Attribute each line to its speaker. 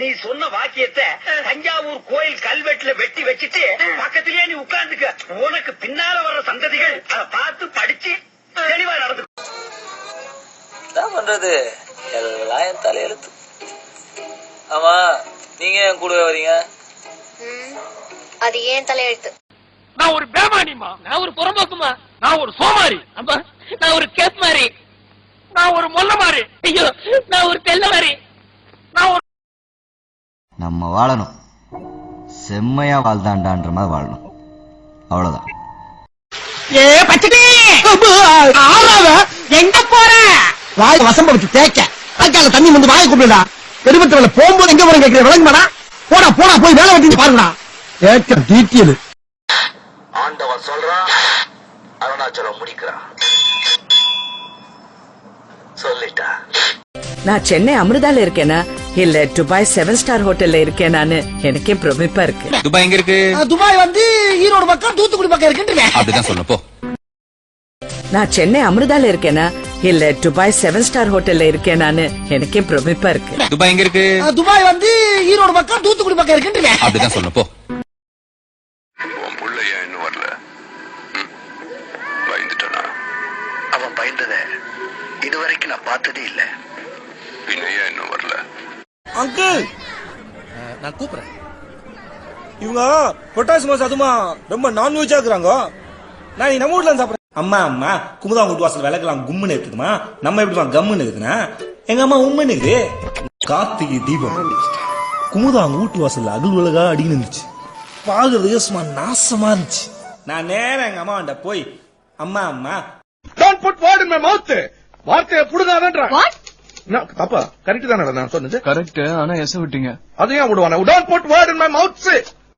Speaker 1: நீ சொன்ன வாக்கியத்தை தஞ்சாவூர் கோயில் கல்வெட்டுல வெட்டி வச்சிட்டு பக்கத்திலேயே நீ உட்கார்ந்துக்க. உனக்கு பின்னால வர்ற சந்ததிகள் அதை பார்த்து படிச்சு தெளிவா நடந்து
Speaker 2: பண்றது எல்லாம் என் தலையெழுத்து. ஆமா, நீங்க என் கூடவே வரீங்க.
Speaker 3: அது ஏன் தலையெழுத்து.
Speaker 4: நான் ஒரு பேமானிமா, நான் ஒரு புறம்போக்குமா, நான் ஒரு சோமாரி, நான் ஒரு கேப் மாறி, நான் ஒரு மொல்ல மாறி, ஐயோ நான் ஒரு தெல்ல மாறி, நான் ஒரு
Speaker 5: நம்ம வாழணும், செம்மையா வாழ்தாண்டான்ற மாதிரி வாழணும், அவ்வளவுதான்.
Speaker 4: ஏ பச்சடி எங்க போற?
Speaker 6: வாய் வசம்ப வச்சு தேய்க்க வாய்க்கால தண்ணி வந்து வாயை கூப்பிடுடா. பெருமத்துல போகும்போது எங்க போற கேட்கிற விளங்குமாடா? போடா போடா போய் வேலை வெட்டி பாருங்கடா. கேட்க டீட்டியல்.
Speaker 1: ஆண்டவன் சொல்றான், அருணாச்சலம் முடிக்கிறான். சொல்லிட்டா.
Speaker 7: நான் சென்னை அமிர்தால இருக்கேனா இல்ல துபாய் 7 ஸ்டார் ஹோட்டல்ல இருக்கேனான்னு எனக்கே பிரமிப்பா இருக்கு.
Speaker 8: துபாய் எங்க இருக்கு?
Speaker 6: துபாய் வந்து ஈரோடு பக்கம் தூத்துக்குடி பக்கம் இருக்குன்றீங்க.
Speaker 8: அப்படிதான் சொல்லணும் போ.
Speaker 7: நான் சென்னை அமிர்தால இருக்கேனா இல்ல துபாய் 7 ஸ்டார் ஹோட்டல்ல இருக்கேனான்னு எனக்கே பிரமிப்பா இருக்கு.
Speaker 8: துபாய் எங்க இருக்கு?
Speaker 6: துபாய் வந்து ஈரோடு பக்கம் தூத்துக்குடி பக்கம் இருக்குன்றீங்க.
Speaker 8: அப்படிதான் சொல்லணும் போ.
Speaker 9: உன் புள்ள ஏன் இன்னும் வரல? பயந்துட்டானா?
Speaker 1: அவன் பயந்தத இதுவரைக்கும் நான் பார்த்ததே இல்ல.
Speaker 9: பின்ன ஏன் இன்னும் வரல?
Speaker 6: அங்கிள் நான் கூப்பிடுறேன். இவங்க பொட்டாசி மாசம் அதுமா ரொம்ப நான்வெஜ்ஜா இருக்கிறாங்க. நான் நம்ம வீட்டுல சாப்பிடுறேன். அம்மா அம்மா குமுதா வீட்டு வாசல் விளக்கலாம் கும்முன்னு இருக்குதுமா. நம்ம எப்படி கம்முன்னு இருக்குதுன்னா எங்க அம்மா உண்மைன்னு இருக்குது. கார்த்திகை தீபம் குமுதா அவங்க வீட்டு வாசல்ல அகல் உலகா அடின்னு இருந்துச்சு. பாக்குறதுக்கு சும்மா நாசமா இருந்துச்சு. நான் நேரம் எங்க அம்மா கிட்ட போய் அம்மா அம்மா
Speaker 10: Don't put word in my mouth. வார்த்தையை புடுங்காதன்ற. தப்பா கரெக்ட் தானே நான் சொன்னது?
Speaker 11: கரெக்ட். ஆனா எச விட்டீங்க.
Speaker 10: அதையும் விடுவானே. Don't put word in my mouth.